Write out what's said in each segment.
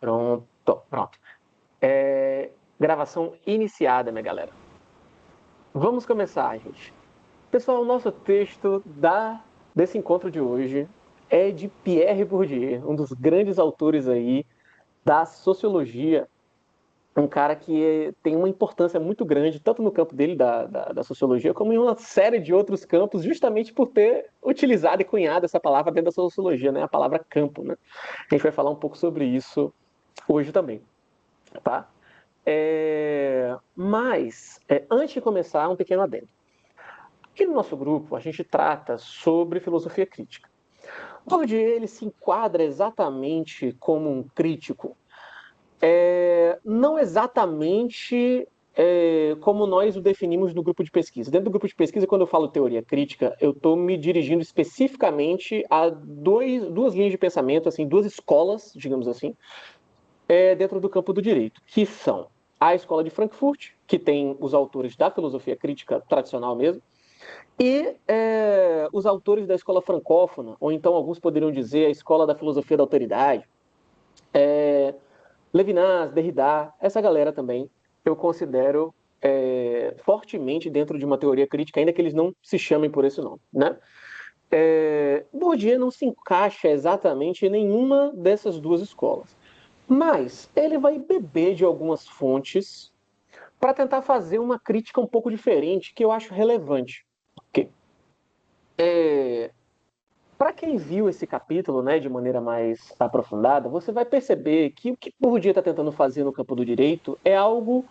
Pronto. Gravação iniciada, minha galera. Vamos começar, gente. Pessoal, o nosso texto desse encontro de hoje é de Pierre Bourdieu, um dos grandes autores aí da sociologia, um cara que tem uma importância muito grande, tanto no campo dele, da sociologia, como em uma série de outros campos, justamente por ter utilizado e cunhado essa palavra dentro da sociologia, né? A palavra campo, né? A gente vai falar um pouco sobre isso hoje também, tá? Antes de começar, um pequeno adendo. Aqui no nosso grupo, a gente trata sobre filosofia crítica. Bourdieu ele se enquadra exatamente como um crítico, não exatamente como nós o definimos no grupo de pesquisa. Dentro do grupo de pesquisa, quando eu falo teoria crítica, eu estou me dirigindo especificamente a duas linhas de pensamento, assim, duas escolas, digamos assim, dentro do campo do direito, que são a Escola de Frankfurt, que tem os autores da filosofia crítica tradicional mesmo, e os autores da escola francófona, ou então alguns poderiam dizer a escola da filosofia da autoridade, Levinas, Derrida, essa galera também eu considero fortemente dentro de uma teoria crítica, ainda que eles não se chamem por esse nome, né? Bourdieu não se encaixa exatamente em nenhuma dessas duas escolas, mas ele vai beber de algumas fontes para tentar fazer uma crítica um pouco diferente que eu acho relevante. Okay? Para quem viu esse capítulo, né, de maneira mais aprofundada, você vai perceber que o que Bourdieu está tentando fazer no campo do direito é algo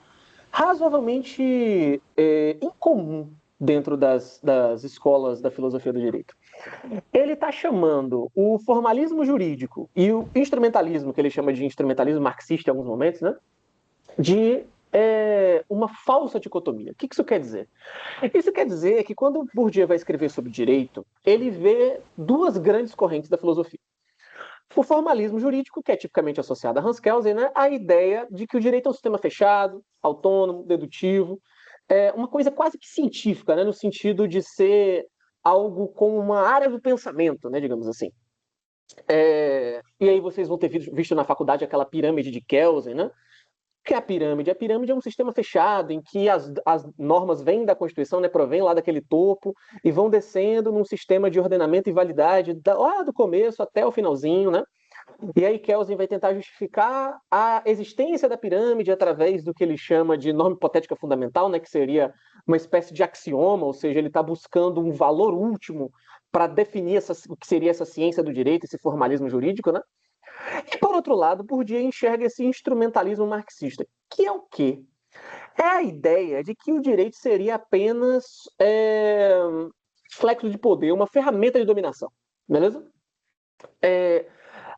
razoavelmente incomum dentro das escolas da filosofia do direito. Ele está chamando o formalismo jurídico e o instrumentalismo, que ele chama de instrumentalismo marxista em alguns momentos, né, de uma falsa dicotomia. O que isso quer dizer? Isso quer dizer que quando Bourdieu vai escrever sobre direito, ele vê duas grandes correntes da filosofia. O formalismo jurídico, que é tipicamente associado a Hans Kelsen, né? A ideia de que o direito é um sistema fechado, autônomo, dedutivo, uma coisa quase que científica, né? No sentido de ser algo como uma área do pensamento, né? Digamos assim. E aí vocês vão ter visto na faculdade aquela pirâmide de Kelsen, né? Que é a pirâmide? A pirâmide é um sistema fechado em que as normas vêm da Constituição, né, provém lá daquele topo e vão descendo num sistema de ordenamento e validade lá do começo até o finalzinho, né? E aí Kelsen vai tentar justificar a existência da pirâmide através do que ele chama de norma hipotética fundamental, né, que seria uma espécie de axioma, ou seja, ele está buscando um valor último para definir o que seria essa ciência do direito, esse formalismo jurídico, né? E, por outro lado, Bourdieu enxerga esse instrumentalismo marxista, que é o quê? É a ideia de que o direito seria apenas flexo de poder, uma ferramenta de dominação, beleza?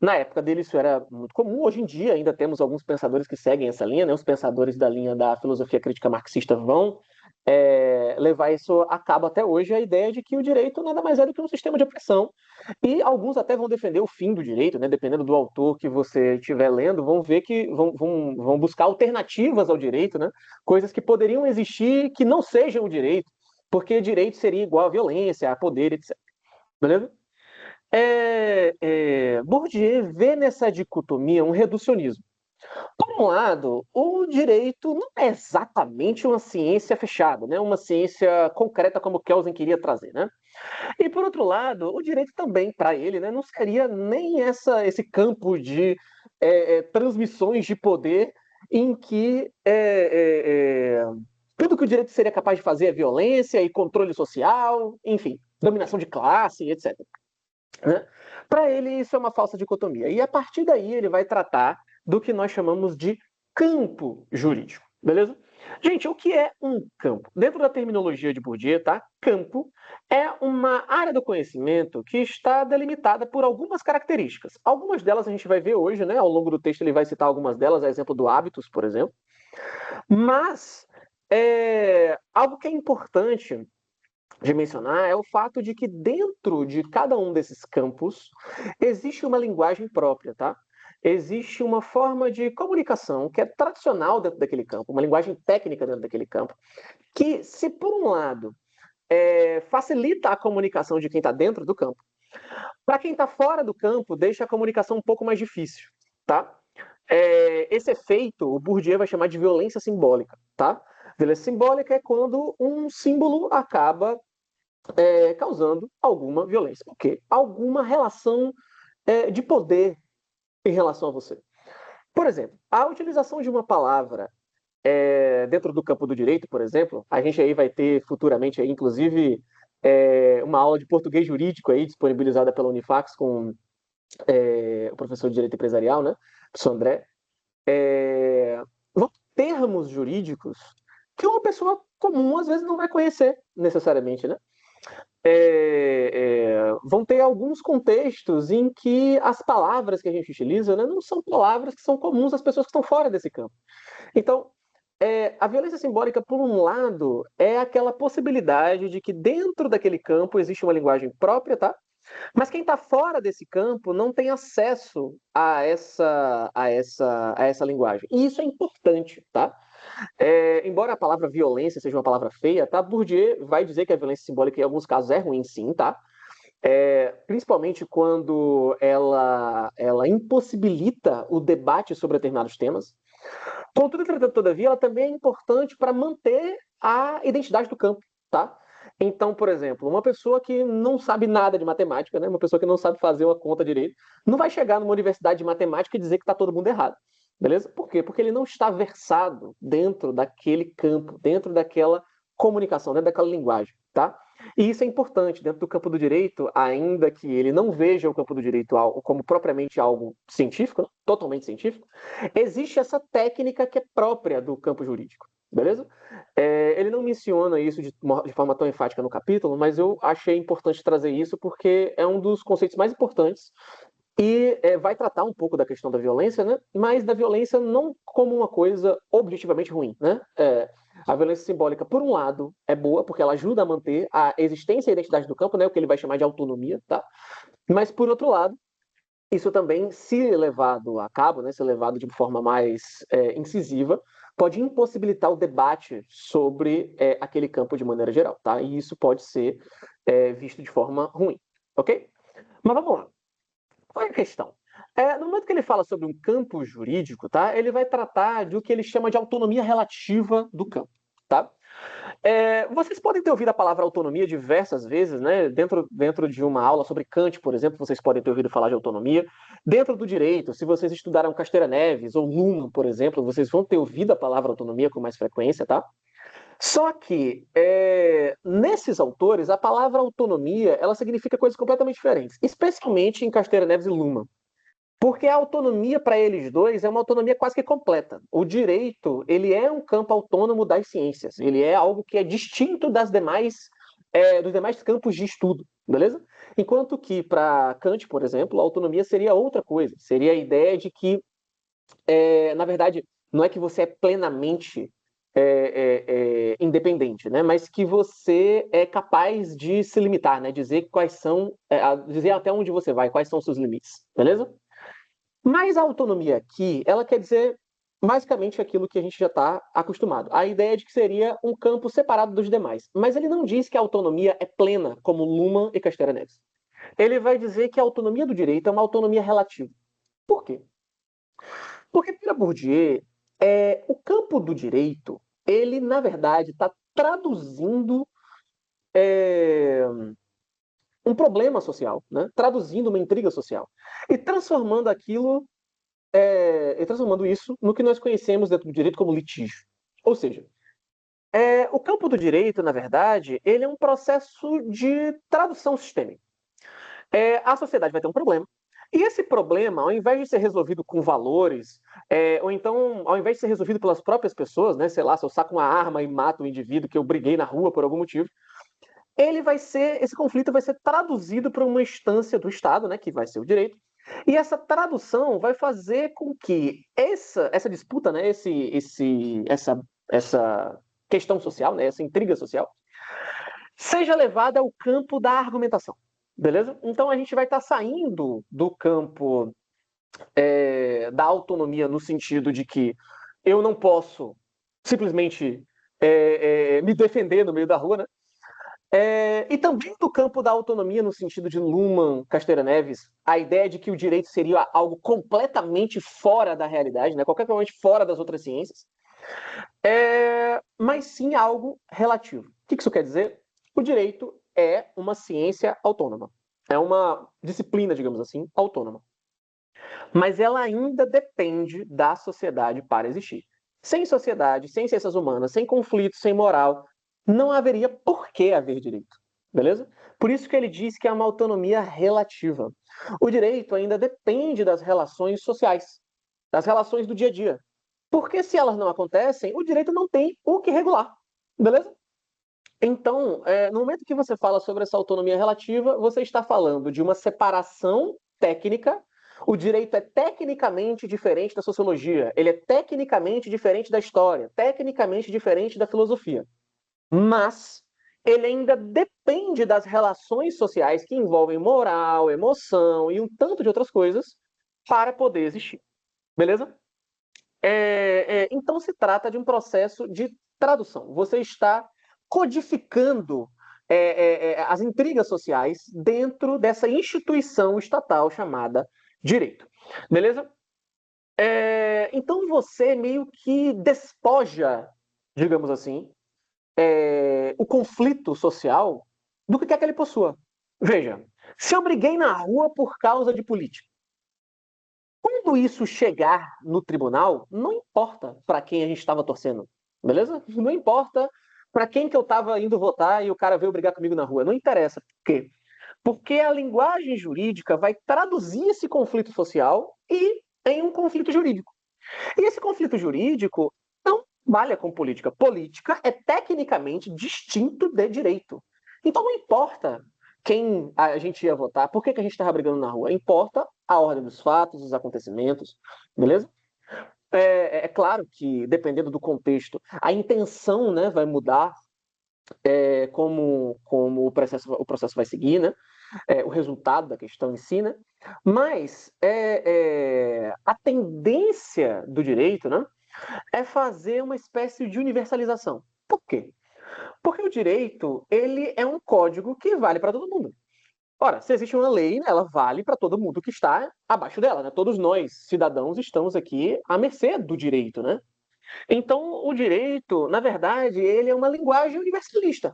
Na época dele isso era muito comum, hoje em dia ainda temos alguns pensadores que seguem essa linha, né? Os pensadores da linha da filosofia crítica marxista vão levar isso a cabo até hoje, a ideia de que o direito nada mais é do que um sistema de opressão. E alguns até vão defender o fim do direito, né? Dependendo do autor que você estiver lendo, vão ver que vão buscar alternativas ao direito, né? Coisas que poderiam existir que não sejam o direito, porque direito seria igual a violência, a poder, etc. Beleza? Bourdieu vê nessa dicotomia um reducionismo. Por um lado, o direito não é exatamente uma ciência fechada, né? Uma ciência concreta como Kelsen queria trazer, né? E por outro lado, o direito também, para ele, né, não seria nem esse campo de transmissões de poder em que tudo que o direito seria capaz de fazer é violência e controle social, enfim, dominação de classe, etc. Né? Para ele, isso é uma falsa dicotomia. E a partir daí, ele vai tratar do que nós chamamos de campo jurídico. Beleza? Gente, o que é um campo? Dentro da terminologia de Bourdieu, tá? Campo é uma área do conhecimento que está delimitada por algumas características. Algumas delas a gente vai ver hoje, né? Ao longo do texto ele vai citar algumas delas, a exemplo do hábitos, por exemplo. Mas algo que é importante de mencionar é o fato de que dentro de cada um desses campos existe uma linguagem própria, tá? Existe uma forma de comunicação que é tradicional dentro daquele campo, uma linguagem técnica dentro daquele campo, que, se por um lado facilita a comunicação de quem está dentro do campo, para quem está fora do campo, deixa a comunicação um pouco mais difícil, tá? Esse efeito, o Bourdieu vai chamar de violência simbólica, tá? Violência simbólica é quando um símbolo acaba causando alguma violência. Por quê? Alguma relação de poder em relação a você. Por exemplo, a utilização de uma palavra dentro do campo do direito, por exemplo, a gente aí vai ter futuramente, aí, inclusive, uma aula de português jurídico aí disponibilizada pela Unifax com o professor de direito empresarial, né, professor André. Vão termos jurídicos que uma pessoa comum às vezes não vai conhecer necessariamente, né? Vão ter alguns contextos em que as palavras que a gente utiliza, né, não são palavras que são comuns às pessoas que estão fora desse campo. Então, a violência simbólica, por um lado, é aquela possibilidade de que dentro daquele campo existe uma linguagem própria, tá? Mas quem está fora desse campo não tem acesso a essa linguagem. E isso é importante, tá? Embora a palavra violência seja uma palavra feia, tá? Bourdieu vai dizer que a violência simbólica em alguns casos é ruim, sim, tá? Principalmente quando ela impossibilita o debate sobre determinados temas. Contudo, entretanto, todavia, ela também é importante para manter a identidade do campo, tá? Então, por exemplo, uma pessoa que não sabe nada de matemática, né? Uma pessoa que não sabe fazer uma conta direito, não vai chegar numa universidade de matemática e dizer que está todo mundo errado. Beleza? Por quê? Porque ele não está versado dentro daquele campo, dentro daquela comunicação, dentro daquela linguagem, tá? E isso é importante dentro do campo do direito, ainda que ele não veja o campo do direito como propriamente algo científico, totalmente científico, existe essa técnica que é própria do campo jurídico, beleza? Ele não menciona isso de forma tão enfática no capítulo, mas eu achei importante trazer isso porque é um dos conceitos mais importantes e vai tratar um pouco da questão da violência, né? Mas da violência não como uma coisa objetivamente ruim, né? A violência simbólica, por um lado, é boa porque ela ajuda a manter a existência e a identidade do campo, né? O que ele vai chamar de autonomia, tá? Mas por outro lado, isso também, se levado a cabo, né, se levado de forma mais incisiva, pode impossibilitar o debate sobre aquele campo de maneira geral, tá? E isso pode ser visto de forma ruim, ok? Mas vamos lá. Qual é a questão? No momento que ele fala sobre um campo jurídico, tá? Ele vai tratar do que ele chama de autonomia relativa do campo, tá? Vocês podem ter ouvido a palavra autonomia diversas vezes, né? Dentro de uma aula sobre Kant, por exemplo, vocês podem ter ouvido falar de autonomia. Dentro do direito, se vocês estudaram Casteira Neves ou Luhmann, por exemplo, vocês vão ter ouvido a palavra autonomia com mais frequência, tá? Só que, nesses autores, a palavra autonomia, ela significa coisas completamente diferentes, especialmente em Casteira Neves e Luhmann. Porque a autonomia para eles dois é uma autonomia quase que completa. O direito, ele é um campo autônomo das ciências. Ele é algo que é distinto dos demais campos de estudo, beleza? Enquanto que para Kant, por exemplo, a autonomia seria outra coisa. Seria a ideia de que, na verdade, não é que você é plenamente independente, né? Mas que você é capaz de se limitar, né? Dizer quais são, dizer até onde você vai, quais são os seus limites, beleza? Mas a autonomia aqui, ela quer dizer basicamente aquilo que a gente já está acostumado. A ideia de que seria um campo separado dos demais. Mas ele não diz que a autonomia é plena, como Luhmann e Castanheira Neves. Ele vai dizer que a autonomia do direito é uma autonomia relativa. Por quê? Porque, para Bourdieu, o campo do direito, ele, na verdade, está traduzindo um problema social, né? Traduzindo uma intriga social. E transformando isso no que nós conhecemos dentro do direito como litígio. Ou seja, o campo do direito, na verdade, ele é um processo de tradução sistêmica. A sociedade vai ter um problema, e esse problema, ao invés de ser resolvido com valores, ou então, ao invés de ser resolvido pelas próprias pessoas, né, sei lá, se eu saco uma arma e mato um indivíduo que eu briguei na rua por algum motivo, esse conflito vai ser traduzido para uma instância do Estado, né, que vai ser o direito, e essa tradução vai fazer com que essa disputa, né, essa questão social, né, essa intriga social, seja levada ao campo da argumentação, beleza? Então a gente vai estar saindo do campo da autonomia no sentido de que eu não posso simplesmente me defender no meio da rua, né? E também do campo da autonomia, no sentido de Luhmann, Castanheira Neves, a ideia de que o direito seria algo completamente fora da realidade, né? Completamente fora das outras ciências, mas sim algo relativo. O que isso quer dizer? O direito é uma ciência autônoma. É uma disciplina, digamos assim, autônoma. Mas ela ainda depende da sociedade para existir. Sem sociedade, sem ciências humanas, sem conflito, sem moral, não haveria por que haver direito. Beleza? Por isso que ele diz que é uma autonomia relativa. O direito ainda depende das relações sociais, das relações do dia a dia. Porque se elas não acontecem, o direito não tem o que regular. Beleza? Então, no momento que você fala sobre essa autonomia relativa, você está falando de uma separação técnica. O direito é tecnicamente diferente da sociologia, ele é tecnicamente diferente da história, tecnicamente diferente da filosofia. Mas ele ainda depende das relações sociais que envolvem moral, emoção e um tanto de outras coisas para poder existir. Beleza? Então se trata de um processo de tradução. Você está codificando as intrigas sociais dentro dessa instituição estatal chamada direito. Beleza? Então você meio que despoja, digamos assim, o conflito social do que quer que ele possua. Veja, se eu briguei na rua por causa de política, quando isso chegar no tribunal, não importa para quem a gente estava torcendo, beleza? Não importa para quem que eu estava indo votar e o cara veio brigar comigo na rua. Não interessa. Por quê? Porque a linguagem jurídica vai traduzir esse conflito social em um conflito jurídico. E esse conflito jurídico não trabalha com política. Política é tecnicamente distinto de direito. Então não importa quem a gente ia votar, por que a gente estava brigando na rua. Importa a ordem dos fatos, os acontecimentos, beleza? É claro que, dependendo do contexto, a intenção, né, vai mudar como o processo vai seguir, né? O resultado da questão em si, né? Mas a tendência do direito, né, é fazer uma espécie de universalização. Por quê? Porque o direito, ele é um código que vale para todo mundo. Ora, se existe uma lei, né, ela vale para todo mundo que está abaixo dela, né? Todos nós, cidadãos, estamos aqui à mercê do direito, né? Então, o direito, na verdade, ele é uma linguagem universalista.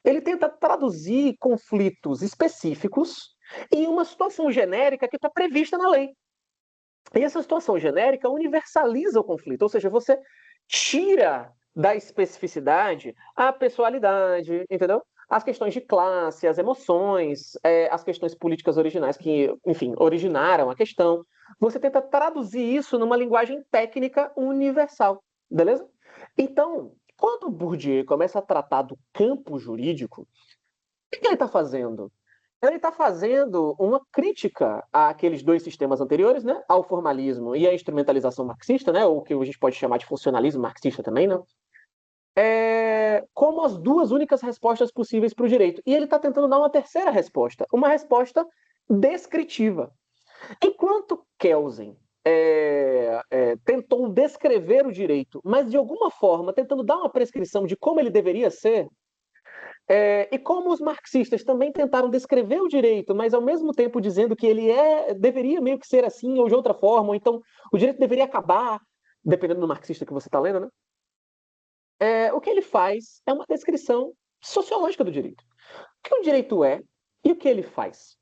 Ele tenta traduzir conflitos específicos em uma situação genérica que está prevista na lei. E essa situação genérica universaliza o conflito, ou seja, você tira da especificidade a pessoalidade, entendeu? As questões de classe, as emoções, as questões políticas originais que, enfim, originaram a questão. Você tenta traduzir isso numa linguagem técnica universal, beleza? Então, quando o Bourdieu começa a tratar do campo jurídico, o que ele está fazendo? Ele está fazendo uma crítica àqueles dois sistemas anteriores, né? Ao formalismo e à instrumentalização marxista, né? Ou o que a gente pode chamar de funcionalismo marxista também, né? Como as duas únicas respostas possíveis para o direito. E ele está tentando dar uma terceira resposta, uma resposta descritiva. Enquanto Kelsen tentou descrever o direito, mas de alguma forma tentando dar uma prescrição de como ele deveria ser, e como os marxistas também tentaram descrever o direito, mas ao mesmo tempo dizendo que ele deveria meio que ser assim ou de outra forma, ou então o direito deveria acabar, dependendo do marxista que você está lendo, né? O que ele faz é uma descrição sociológica do direito. O que o direito é e o que ele faz?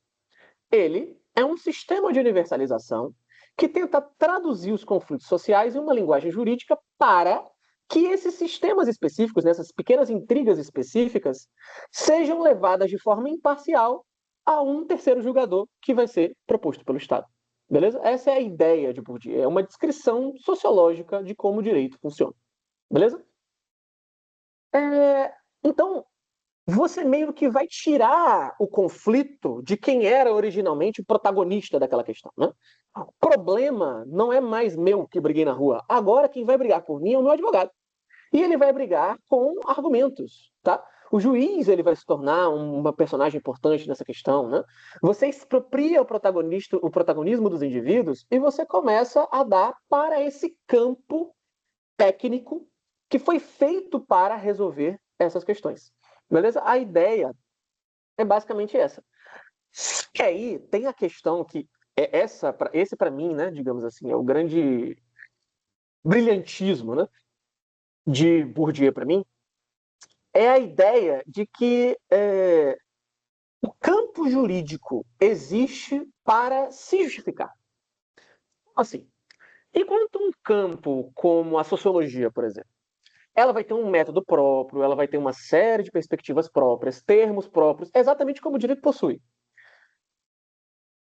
Ele é um sistema de universalização que tenta traduzir os conflitos sociais em uma linguagem jurídica para que esses sistemas específicos, nessas pequenas intrigas específicas, sejam levadas de forma imparcial a um terceiro julgador que vai ser proposto pelo Estado. Beleza? Essa é a ideia de Bourdieu. É uma descrição sociológica de como o direito funciona. Beleza? Então, você meio que vai tirar o conflito de quem era originalmente o protagonista daquela questão, né? O problema não é mais meu que briguei na rua. Agora quem vai brigar por mim é o meu advogado. E ele vai brigar com argumentos, tá? O juiz ele vai se tornar uma personagem importante nessa questão, né? Você expropria o protagonismo dos indivíduos e você começa a dar para esse campo técnico que foi feito para resolver essas questões. Beleza? A ideia é basicamente essa. E aí tem a questão que esse para mim, né, digamos assim, é o grande brilhantismo, né, de Bourdieu para mim, é a ideia de que o campo jurídico existe para se justificar. Assim, enquanto um campo como a sociologia, por exemplo, ela vai ter um método próprio, ela vai ter uma série de perspectivas próprias, termos próprios, exatamente como o direito possui.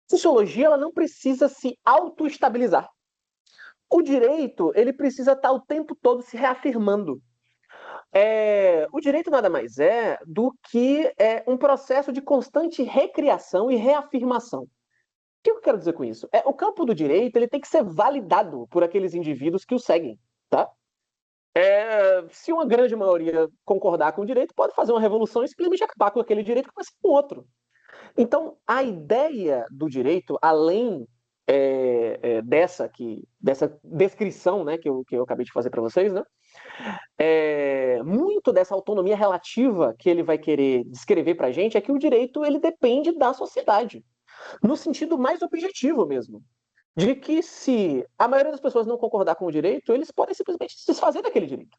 A sociologia ela não precisa se autoestabilizar. O direito ele precisa estar o tempo todo se reafirmando. O direito nada mais é do que um processo de constante recriação e reafirmação. O que eu quero dizer com isso? O campo do direito ele tem que ser validado por aqueles indivíduos que o seguem, tá? Se uma grande maioria concordar com o direito, pode fazer uma revolução e simplesmente acabar com aquele direito e começar com outro. Então, a ideia do direito, além dessa descrição, né, que eu acabei de fazer para vocês, né, muito dessa autonomia relativa que ele vai querer descrever para a gente é que o direito ele depende da sociedade, no sentido mais objetivo mesmo. De que se a maioria das pessoas não concordar com o direito, eles podem simplesmente se desfazer daquele direito.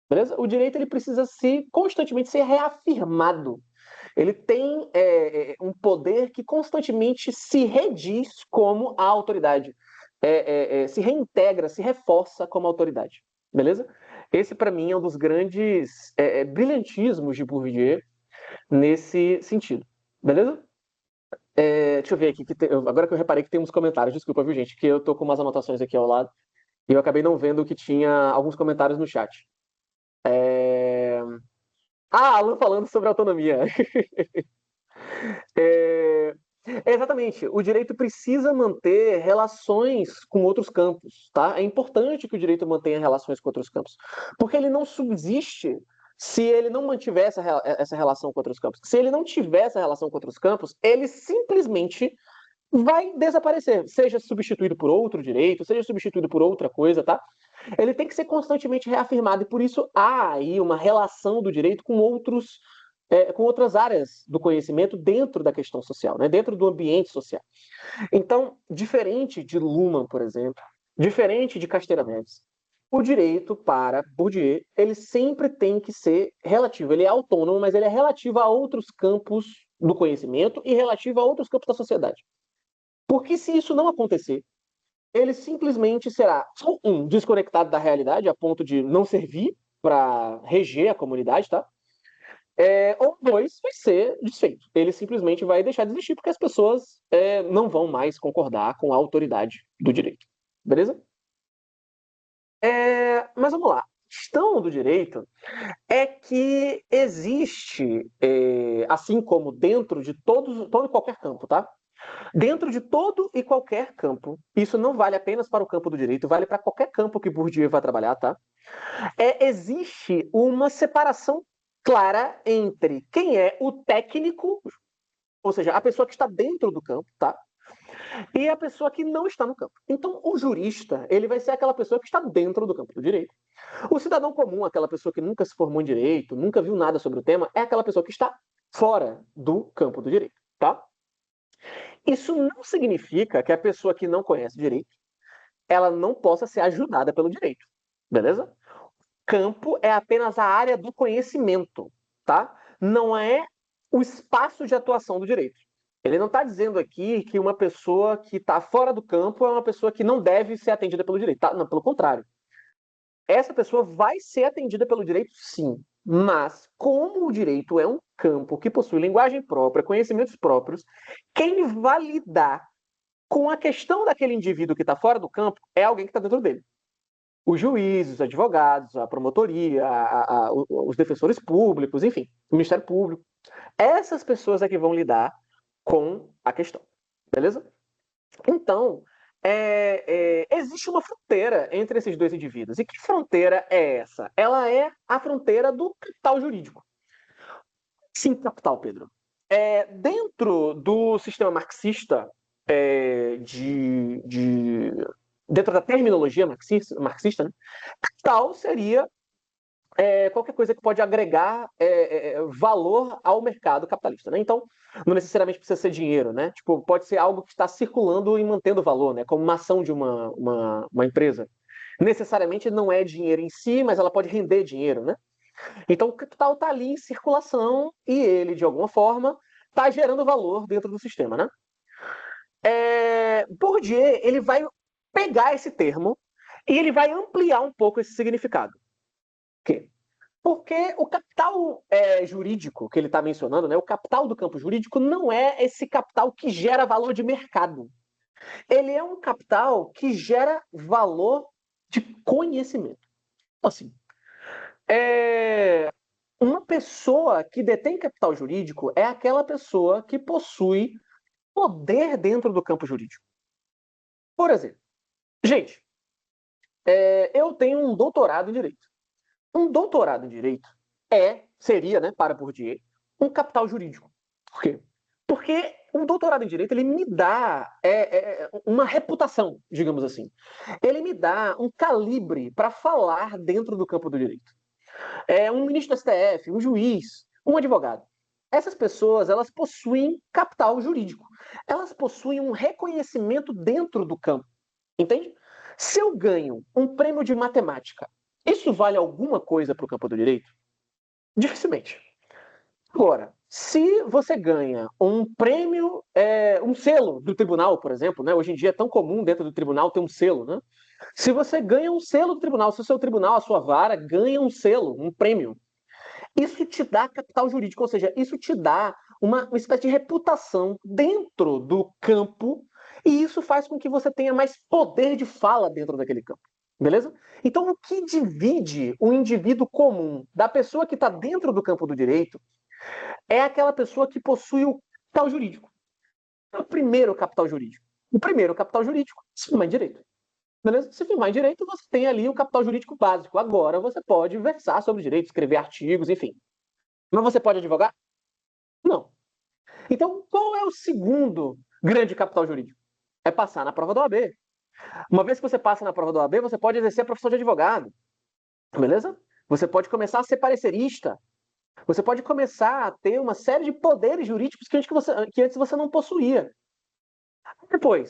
Beleza? O direito ele precisa constantemente ser reafirmado. Ele tem um poder que constantemente se rediz como a autoridade. Se reintegra, se reforça como autoridade. Beleza? Esse, para mim, é um dos grandes brilhantismos de Bourdieu nesse sentido. Beleza? Deixa eu ver aqui. Agora que eu reparei que tem uns comentários, desculpa, viu, gente? Que eu tô com umas anotações aqui ao lado e eu acabei não vendo que tinha alguns comentários no chat. Alan falando sobre autonomia. É, exatamente. O direito precisa manter relações com outros campos, tá? É importante que o direito mantenha relações com outros campos, porque ele não subsiste se ele não mantiver essa relação com outros campos. Se ele não tiver essa relação com outros campos, ele simplesmente vai desaparecer, seja substituído por outro direito, seja substituído por outra coisa, tá? Ele tem que ser constantemente reafirmado e por isso há aí uma relação do direito com outras áreas do conhecimento dentro da questão social, né? Dentro do ambiente social. Então, diferente de Luhmann, por exemplo, diferente de Casteira Neves, o direito para Bourdieu, ele sempre tem que ser relativo. Ele é autônomo, mas ele é relativo a outros campos do conhecimento e relativo a outros campos da sociedade. Porque se isso não acontecer, ele simplesmente será, desconectado da realidade, a ponto de não servir para reger a comunidade, tá? Ou dois, vai ser desfeito. Ele simplesmente vai deixar de existir porque as pessoas não vão mais concordar com a autoridade do direito. Beleza? Mas vamos lá. A questão do direito é que existe, assim como dentro de todo e qualquer campo, tá? Dentro de todo e qualquer campo, isso não vale apenas para o campo do direito, vale para qualquer campo que Bourdieu vai trabalhar, tá? Existe uma separação clara entre quem é o técnico, ou seja, a pessoa que está dentro do campo, tá? E a pessoa que não está no campo. Então, o jurista, ele vai ser aquela pessoa que está dentro do campo do direito. O cidadão comum, aquela pessoa que nunca se formou em direito, nunca viu nada sobre o tema, é aquela pessoa que está fora do campo do direito, tá? Isso não significa que a pessoa que não conhece direito, ela não possa ser ajudada pelo direito, beleza? Campo é apenas a área do conhecimento, tá? Não é o espaço de atuação do direito. Ele não está dizendo aqui que uma pessoa que está fora do campo é uma pessoa que não deve ser atendida pelo direito, tá? Não, pelo contrário. Essa pessoa vai ser atendida pelo direito, sim. Mas, como o direito é um campo que possui linguagem própria, conhecimentos próprios, quem vai lidar com a questão daquele indivíduo que está fora do campo é alguém que está dentro dele. Os juízes, os advogados, a promotoria, os defensores públicos, enfim, o Ministério Público. Essas pessoas é que vão lidar com a questão. Beleza? Então, existe uma fronteira entre esses dois indivíduos. E que fronteira é essa? Ela é a fronteira do capital jurídico. Sim, capital, Pedro. Dentro do sistema marxista, dentro da terminologia marxista, né, capital seria qualquer coisa que pode agregar valor ao mercado capitalista, né? Então, não necessariamente precisa ser dinheiro, né? Tipo, pode ser algo que está circulando e mantendo valor, né? Como uma ação de uma empresa. Necessariamente não é dinheiro em si, mas ela pode render dinheiro, né? Então, o capital está ali em circulação e ele, de alguma forma, está gerando valor dentro do sistema, né? Bourdieu, ele vai pegar esse termo e ele vai ampliar um pouco esse significado. Por quê? Porque o capital jurídico que ele está mencionando, né, o capital do campo jurídico, não é esse capital que gera valor de mercado. Ele é um capital que gera valor de conhecimento. Assim, uma pessoa que detém capital jurídico é aquela pessoa que possui poder dentro do campo jurídico. Por exemplo, gente, eu tenho um doutorado em Direito. Um doutorado em Direito seria, né, para Bourdieu, um capital jurídico. Por quê? Porque um doutorado em Direito, ele me dá uma reputação, digamos assim. Ele me dá um calibre para falar dentro do campo do direito. Um ministro do STF, um juiz, um advogado. Essas pessoas, elas possuem capital jurídico. Elas possuem um reconhecimento dentro do campo. Entende? Se eu ganho um prêmio de matemática, isso vale alguma coisa para o campo do direito? Dificilmente. Agora, se você ganha um prêmio, um selo do tribunal, por exemplo, né? Hoje em dia é tão comum dentro do tribunal ter um selo, né? Se você ganha um selo do tribunal, se o seu tribunal, a sua vara, ganha um selo, um prêmio, isso te dá capital jurídico, ou seja, isso te dá uma espécie de reputação dentro do campo e isso faz com que você tenha mais poder de fala dentro daquele campo. Beleza? Então, o que divide o indivíduo comum da pessoa que está dentro do campo do direito é aquela pessoa que possui o capital jurídico. É o primeiro capital jurídico. O primeiro capital jurídico se firmar em direito. Beleza? Se firmar em direito, você tem ali o capital jurídico básico. Agora você pode versar sobre direito, escrever artigos, enfim. Mas você pode advogar? Não. Então, qual é o segundo grande capital jurídico? É passar na prova da OAB. Uma vez que você passa na prova da OAB, você pode exercer a profissão de advogado. Beleza? Você pode começar a ser parecerista. Você pode começar a ter uma série de poderes jurídicos que antes você não possuía.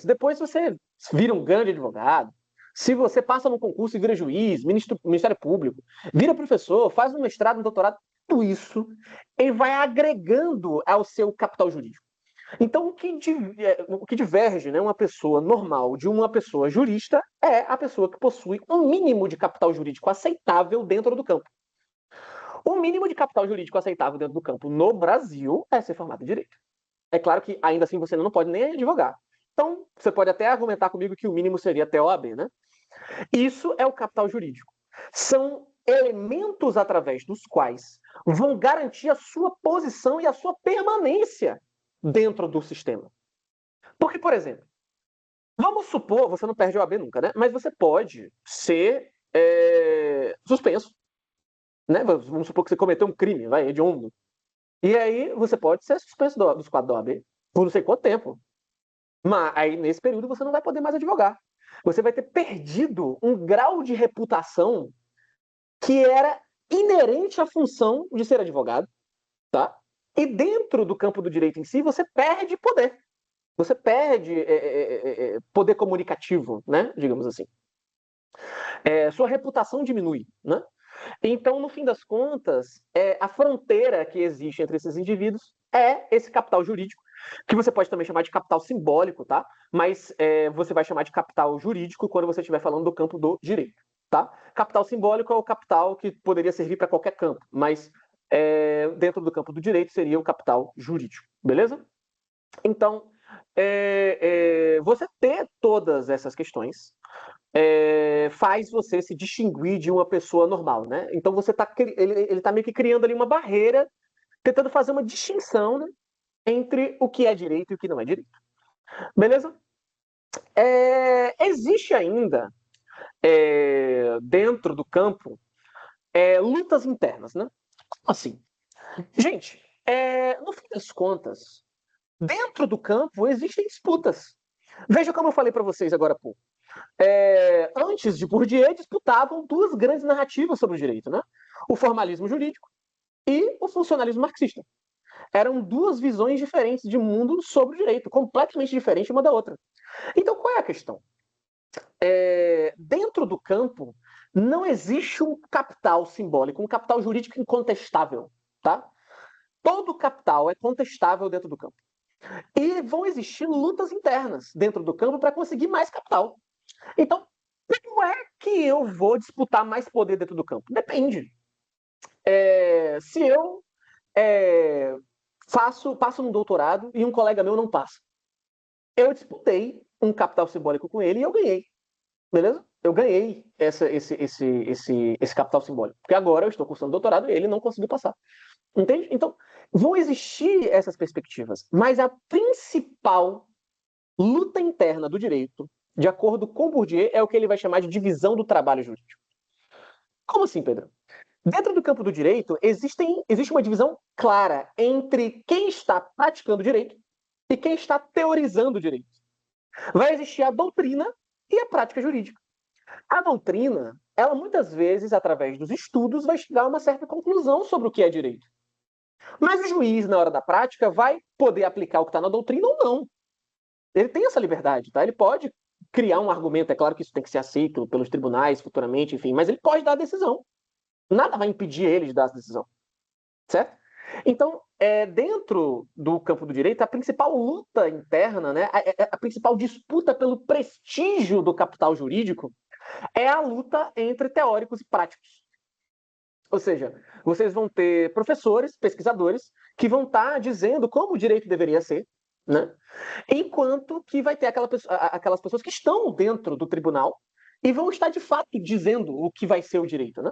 Depois você vira um grande advogado. Se você passa num concurso e vira juiz, Ministério Público, vira professor, faz um mestrado, um doutorado, tudo isso ele vai agregando ao seu capital jurídico. Então, o que diverge, né, uma pessoa normal de uma pessoa jurista é a pessoa que possui um mínimo de capital jurídico aceitável dentro do campo. O mínimo de capital jurídico aceitável dentro do campo no Brasil é ser formado em direito. É claro que ainda assim você não pode nem advogar. Então, você pode até argumentar comigo que o mínimo seria até a OAB, né? Isso é o capital jurídico. São elementos através dos quais vão garantir a sua posição e a sua permanência dentro do sistema. Porque, por exemplo, vamos supor, você não perde a OAB nunca, né? Mas você pode ser suspenso. Né? Vamos supor que você cometeu um crime, vai, hediondo. E aí você pode ser suspenso dos quadros da OAB por não sei quanto tempo. Mas aí, nesse período, você não vai poder mais advogar. Você vai ter perdido um grau de reputação que era inerente à função de ser advogado, tá? E dentro do campo do direito em si, você perde poder. Você perde poder comunicativo, né? Digamos assim. Sua reputação diminui, né? Então, no fim das contas, a fronteira que existe entre esses indivíduos é esse capital jurídico, que você pode também chamar de capital simbólico, tá? Mas você vai chamar de capital jurídico quando você estiver falando do campo do direito, tá? Capital simbólico é o capital que poderia servir para qualquer campo, mas dentro do campo do direito seria o capital jurídico, beleza? Então, você ter todas essas questões faz você se distinguir de uma pessoa normal, né? Então ele tá meio que criando ali uma barreira, tentando fazer uma distinção, né, entre o que é direito e o que não é direito. Beleza? Existe ainda dentro do campo lutas internas, né? Assim, gente, no fim das contas, dentro do campo existem disputas. Veja como eu falei para vocês agora há pouco. Antes de Bourdieu, disputavam duas grandes narrativas sobre o direito, né? o formalismo jurídico e o funcionalismo marxista. Eram duas visões diferentes de mundo sobre o direito, completamente diferentes uma da outra. Então, qual é a questão? Dentro do campo, não existe um capital simbólico, um capital jurídico incontestável, tá? Todo capital é contestável dentro do campo. E vão existir lutas internas dentro do campo para conseguir mais capital. Então, como é que eu vou disputar mais poder dentro do campo? Depende. Se eu passo num doutorado e um colega meu não passa, eu disputei um capital simbólico com ele e eu ganhei. Beleza? Eu ganhei esse capital simbólico. Porque agora eu estou cursando doutorado e ele não conseguiu passar. Entende? Então, vão existir essas perspectivas. Mas a principal luta interna do direito, de acordo com Bourdieu, é o que ele vai chamar de divisão do trabalho jurídico. Como assim, Pedro? Dentro do campo do direito, existe uma divisão clara entre quem está praticando direito e quem está teorizando direito. Vai existir a doutrina e a prática jurídica. A doutrina, ela muitas vezes, através dos estudos, vai chegar a uma certa conclusão sobre o que é direito. Mas o juiz, na hora da prática, vai poder aplicar o que está na doutrina ou não. Ele tem essa liberdade, tá? Ele pode criar um argumento, é claro que isso tem que ser aceito pelos tribunais futuramente, enfim, mas ele pode dar a decisão. Nada vai impedir ele de dar essa decisão, certo? Então, dentro do campo do direito, a principal luta interna, né, a principal disputa pelo prestígio do capital jurídico é a luta entre teóricos e práticos. Ou seja, vocês vão ter professores, pesquisadores, que vão estar dizendo como o direito deveria ser, né? Enquanto que vai ter aquelas pessoas que estão dentro do tribunal e vão estar de fato dizendo o que vai ser o direito, né?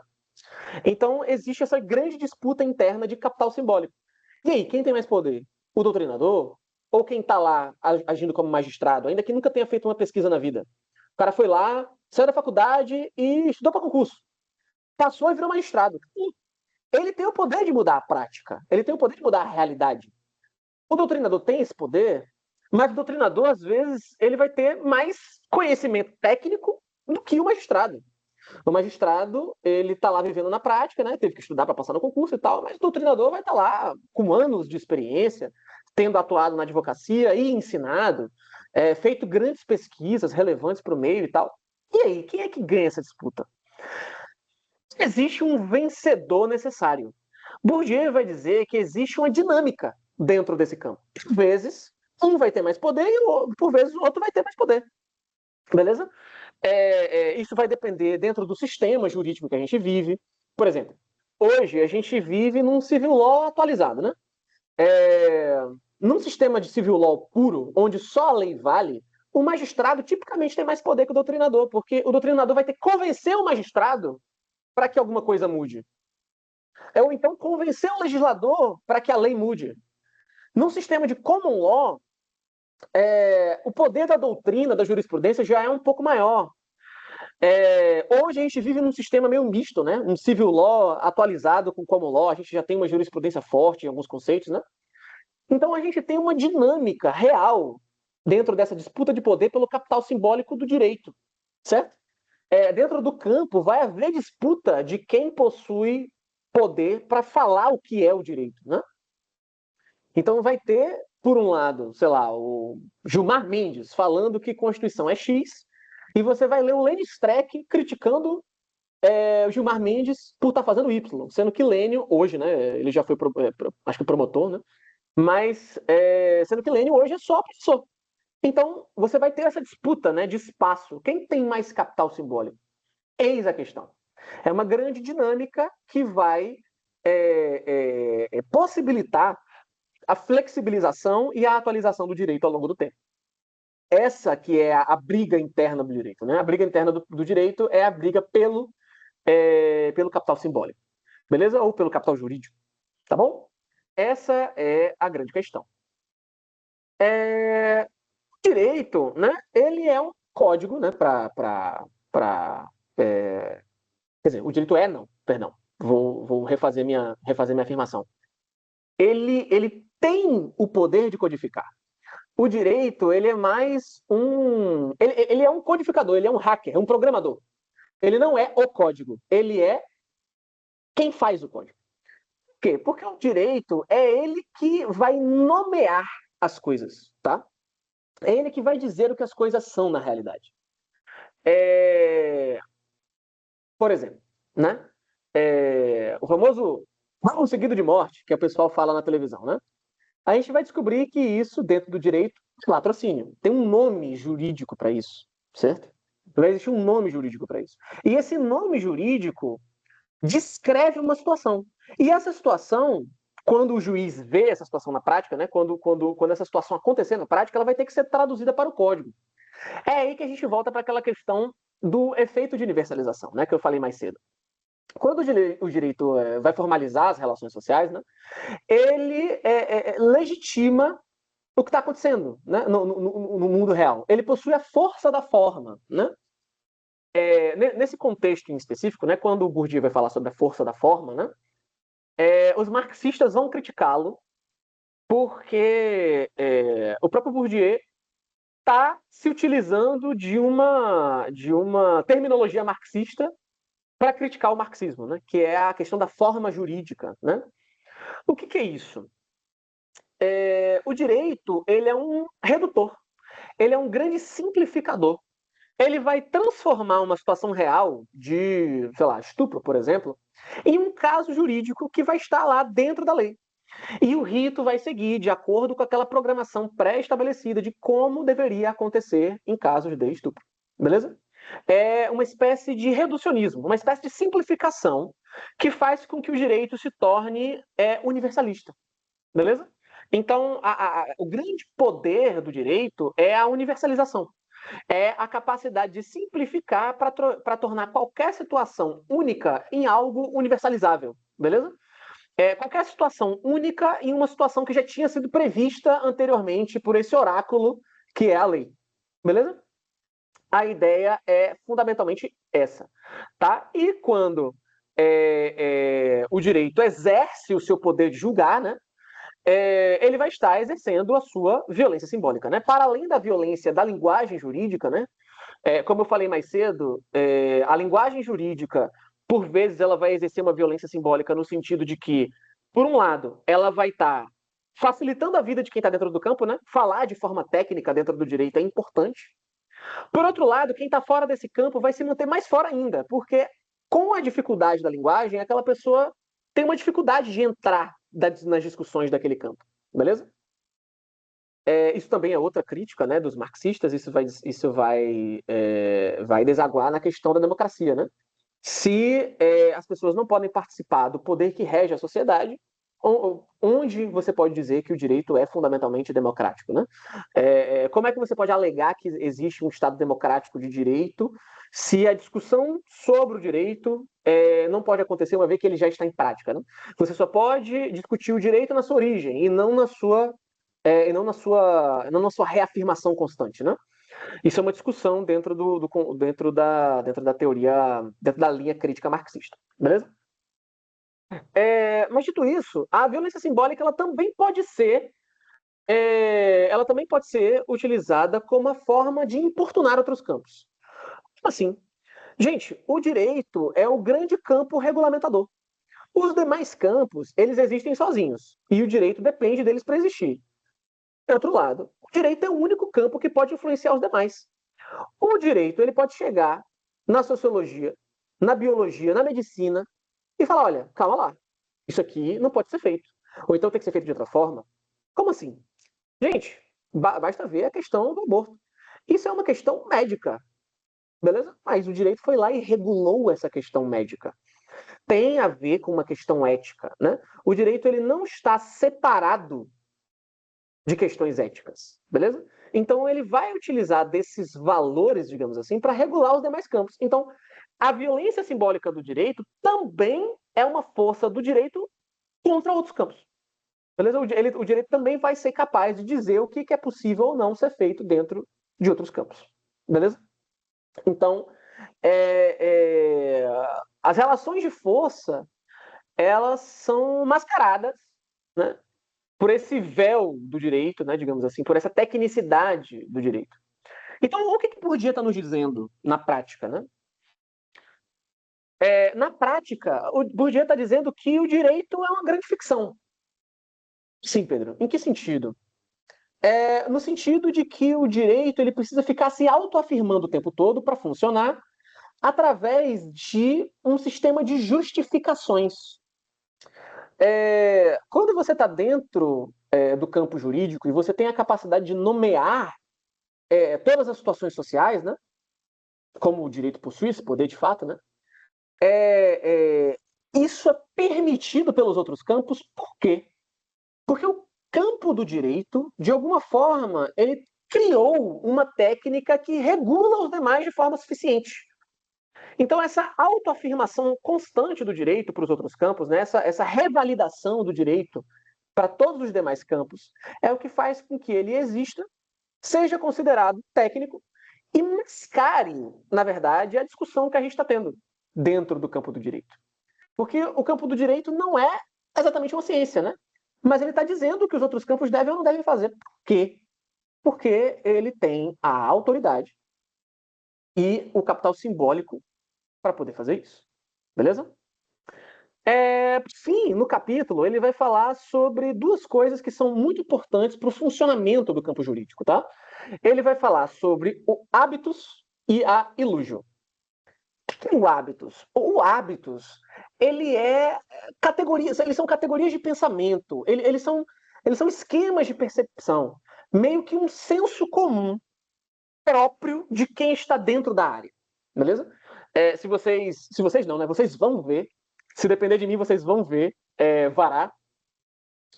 Então existe essa grande disputa interna de capital simbólico. E aí, quem tem mais poder? O doutrinador? Ou quem está lá agindo como magistrado, ainda que nunca tenha feito uma pesquisa na vida? O cara foi lá, saiu da faculdade e estudou para concurso. Passou e virou magistrado. Ele tem o poder de mudar a prática. Ele tem o poder de mudar a realidade. O doutrinador tem esse poder, mas o doutrinador, às vezes, ele vai ter mais conhecimento técnico do que o magistrado. O magistrado, ele está lá vivendo na prática, né? Teve que estudar para passar no concurso e tal, mas o doutrinador vai estar lá com anos de experiência, tendo atuado na advocacia e ensinado, feito grandes pesquisas relevantes para o meio e tal. E aí, quem é que ganha essa disputa? Existe um vencedor necessário. Bourdieu vai dizer que existe uma dinâmica dentro desse campo. Por vezes, um vai ter mais poder e, por vezes, o outro vai ter mais poder. Beleza? Isso vai depender dentro do sistema jurídico que a gente vive. Por exemplo, hoje a gente vive num civil law atualizado, né? Num sistema de civil law puro, onde só a lei vale, o magistrado tipicamente tem mais poder que o doutrinador, porque o doutrinador vai ter que convencer o magistrado para que alguma coisa mude. Ou então convencer o legislador para que a lei mude. Num sistema de common law, o poder da doutrina, da jurisprudência já é um pouco maior. Hoje a gente vive num sistema meio misto, né? Um civil law atualizado com common law, a gente já tem uma jurisprudência forte em alguns conceitos, né? Então a gente tem uma dinâmica real dentro dessa disputa de poder pelo capital simbólico do direito, certo? Dentro do campo vai haver disputa de quem possui poder para falar o que é o direito, né? Então vai ter, por um lado, sei lá, o Gilmar Mendes falando que Constituição é X, e você vai ler o Lênin Streck criticando o Gilmar Mendes por estar fazendo Y, sendo que Lênin, hoje, né, ele já foi, acho que promotor, né, mas sendo que Lênin hoje é só professor. Então, você vai ter essa disputa, né, de espaço. Quem tem mais capital simbólico? Eis a questão. É uma grande dinâmica que vai possibilitar a flexibilização e a atualização do direito ao longo do tempo. Essa que é a briga interna do direito, né? A briga interna do direito é a briga pelo capital simbólico, beleza? Ou pelo capital jurídico, tá bom? Essa é a grande questão. O direito, né? Ele é um código, né? Quer dizer, o direito não, perdão. Vou refazer minha afirmação. Ele tem o poder de codificar. O direito, ele é mais um... Ele é um codificador, ele é um hacker, é um programador. Ele não é o código, ele é quem faz o código. Por quê? Porque o direito é ele que vai nomear as coisas, tá? É ele que vai dizer o que as coisas são na realidade. Por exemplo, né? O famoso mal seguido de morte, que o pessoal fala na televisão, né? A gente vai descobrir que isso, dentro do direito, é latrocínio. Tem um nome jurídico para isso, certo? Vai existir um nome jurídico para isso. E esse nome jurídico descreve uma situação. E essa situação, quando o juiz vê essa situação na prática, né, quando essa situação acontecer na prática, ela vai ter que ser traduzida para o código. É aí que a gente volta para aquela questão do efeito de universalização, né, que eu falei mais cedo. Quando o direito vai formalizar as relações sociais, né, ele legitima o que está acontecendo, né, no mundo real. Ele possui a força da forma, né? Nesse contexto em específico, né, quando o Bourdieu vai falar sobre a força da forma, né, os marxistas vão criticá-lo porque o próprio Bourdieu está se utilizando de uma terminologia marxista para criticar o marxismo, né, que é a questão da forma jurídica. Né? O que é isso? O direito ele é um redutor, ele é um grande simplificador. Ele vai transformar uma situação real de, sei lá, estupro, por exemplo, em um caso jurídico que vai estar lá dentro da lei. E o rito vai seguir de acordo com aquela programação pré-estabelecida de como deveria acontecer em casos de estupro. Beleza? É uma espécie de reducionismo, uma espécie de simplificação que faz com que o direito se torne universalista. Beleza? Então, o grande poder do direito é a universalização. É a capacidade de simplificar para tornar qualquer situação única em algo universalizável. Beleza? Qualquer situação única em uma situação que já tinha sido prevista anteriormente por esse oráculo que é a lei. Beleza? A ideia é fundamentalmente essa. Tá? E quando o direito exerce o seu poder de julgar, né, ele vai estar exercendo a sua violência simbólica. Né? Para além da violência da linguagem jurídica, né, como eu falei mais cedo, a linguagem jurídica, por vezes, ela vai exercer uma violência simbólica no sentido de que, por um lado, ela vai estar facilitando a vida de quem está dentro do campo, né? Falar de forma técnica dentro do direito é importante. Por outro lado, quem está fora desse campo vai se manter mais fora ainda, porque com a dificuldade da linguagem, aquela pessoa tem uma dificuldade de entrar nas discussões daquele campo, beleza? Isso também é outra crítica, né, dos marxistas, vai desaguar na questão da democracia. Né? Se as pessoas não podem participar do poder que rege a sociedade, onde você pode dizer que o direito é fundamentalmente democrático? Né? Como é que você pode alegar que existe um Estado democrático de direito se a discussão sobre o direito não pode acontecer uma vez que ele já está em prática? Né? Você só pode discutir o direito na sua origem e não na sua reafirmação constante, né? Isso é uma discussão dentro da teoria, dentro da linha crítica marxista, beleza? Mas dito isso, a violência simbólica ela também pode ser utilizada como uma forma de importunar outros campos. Assim, gente, o direito é o grande campo regulamentador. Os demais campos, eles existem sozinhos e o direito depende deles para existir. Por outro lado, o direito é o único campo que pode influenciar os demais. O direito ele pode chegar na sociologia, na biologia, na medicina e falar: olha, calma lá, isso aqui não pode ser feito. Ou então tem que ser feito de outra forma. Como assim? Gente, basta ver a questão do aborto. Isso é uma questão médica, beleza? Mas o direito foi lá e regulou essa questão médica. Tem a ver com uma questão ética, né? O direito ele não está separado de questões éticas, beleza? Então ele vai utilizar desses valores, digamos assim, para regular os demais campos. Então, a violência simbólica do direito também é uma força do direito contra outros campos. Beleza? O direito também vai ser capaz de dizer o que é possível ou não ser feito dentro de outros campos. Beleza? Então, as relações de força, elas são mascaradas, né, por esse véu do direito, né, digamos assim, por essa tecnicidade do direito. Então, o que Bourdieu está nos dizendo na prática? Né? Na prática, o Bourdieu está dizendo que o direito é uma grande ficção. Sim, Pedro. Em que sentido? No sentido de que o direito ele precisa ficar se autoafirmando o tempo todo para funcionar através de um sistema de justificações. Quando você está dentro do campo jurídico e você tem a capacidade de nomear todas as situações sociais, né, como o direito possui esse poder de fato, né, isso é permitido pelos outros campos, por quê? Porque o campo do direito, de alguma forma, ele criou uma técnica que regula os demais de forma suficiente. Então, essa autoafirmação constante do direito para os outros campos, né, essa revalidação do direito para todos os demais campos, é o que faz com que ele exista, seja considerado técnico e mascare, na verdade, a discussão que a gente está tendo dentro do campo do direito. Porque o campo do direito não é exatamente uma ciência, né? Mas ele está dizendo que os outros campos devem ou não devem fazer. Por quê? Porque ele tem a autoridade e o capital simbólico para poder fazer isso. Beleza? Sim, no capítulo ele vai falar sobre duas coisas que são muito importantes para o funcionamento do campo jurídico, tá? Ele vai falar sobre o habitus e a illusio. O que é o habitus? O habitus, ele é categorias, eles são categorias de pensamento, eles são esquemas de percepção, meio que um senso comum próprio de quem está dentro da área, beleza? Se vocês não, né? Vocês vão ver, se depender de mim, vocês vão ver Vará,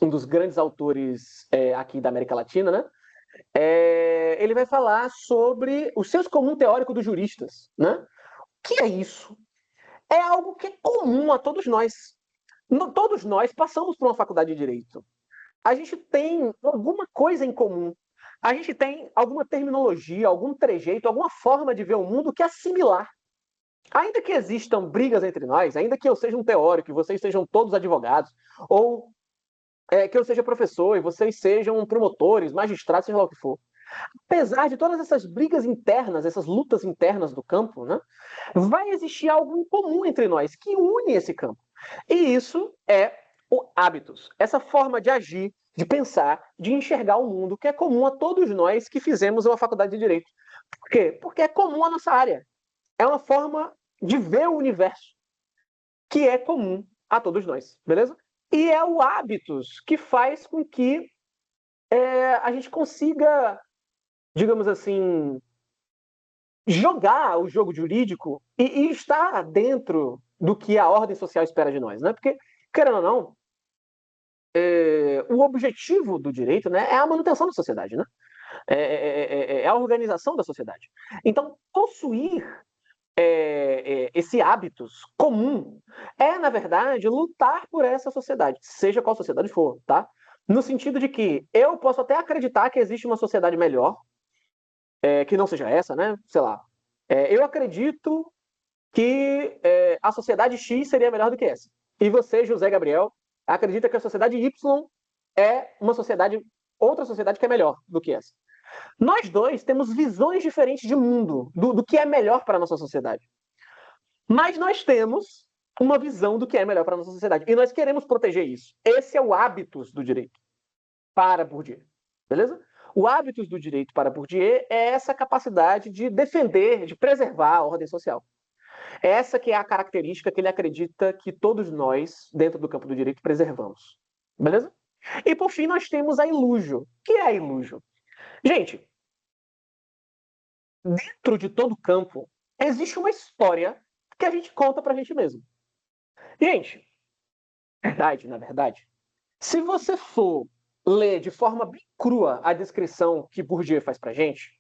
um dos grandes autores aqui da América Latina, né? Ele vai falar sobre o senso comum teórico dos juristas, né? O que é isso? É algo que é comum a todos nós. Todos nós passamos por uma faculdade de direito. A gente tem alguma coisa em comum. A gente tem alguma terminologia, algum trejeito, alguma forma de ver o mundo que é similar. Ainda que existam brigas entre nós, ainda que eu seja um teórico e vocês sejam todos advogados, ou que eu seja professor e vocês sejam promotores, magistrados, seja lá o que for. Apesar de todas essas brigas internas, essas lutas internas do campo, né, vai existir algo em comum entre nós que une esse campo. E isso é o habitus, essa forma de agir, de pensar, de enxergar o mundo que é comum a todos nós que fizemos uma faculdade de direito. Por quê? Porque é comum à nossa área. É uma forma de ver o universo que é comum a todos nós, beleza? E é o habitus que faz com que a gente consiga, digamos assim, jogar o jogo jurídico e estar dentro do que a ordem social espera de nós, né? Porque, querendo ou não, o objetivo do direito, né, é a manutenção da sociedade, né? É a organização da sociedade. Então, possuir esse hábitos comum na verdade, lutar por essa sociedade, seja qual sociedade for, tá? No sentido de que eu posso até acreditar que existe uma sociedade melhor, que não seja essa, né? Sei lá. Eu acredito que a sociedade X seria melhor do que essa. E você, José Gabriel, acredita que a sociedade Y é uma sociedade, outra sociedade que é melhor do que essa. Nós dois temos visões diferentes de mundo, do que é melhor para a nossa sociedade. Mas nós temos uma visão do que é melhor para a nossa sociedade. E nós queremos proteger isso. Esse é o hábitus do direito para Bourdieu. Beleza? O hábitus do direito para Bourdieu é essa capacidade de defender, de preservar a ordem social. Essa que é a característica que ele acredita que todos nós, dentro do campo do direito, preservamos. Beleza? E por fim, nós temos a illusio. O que é a illusio? Gente, dentro de todo campo, existe uma história que a gente conta pra gente mesmo. Gente, na verdade, se você for ler de forma bem crua a descrição que Bourdieu faz pra gente,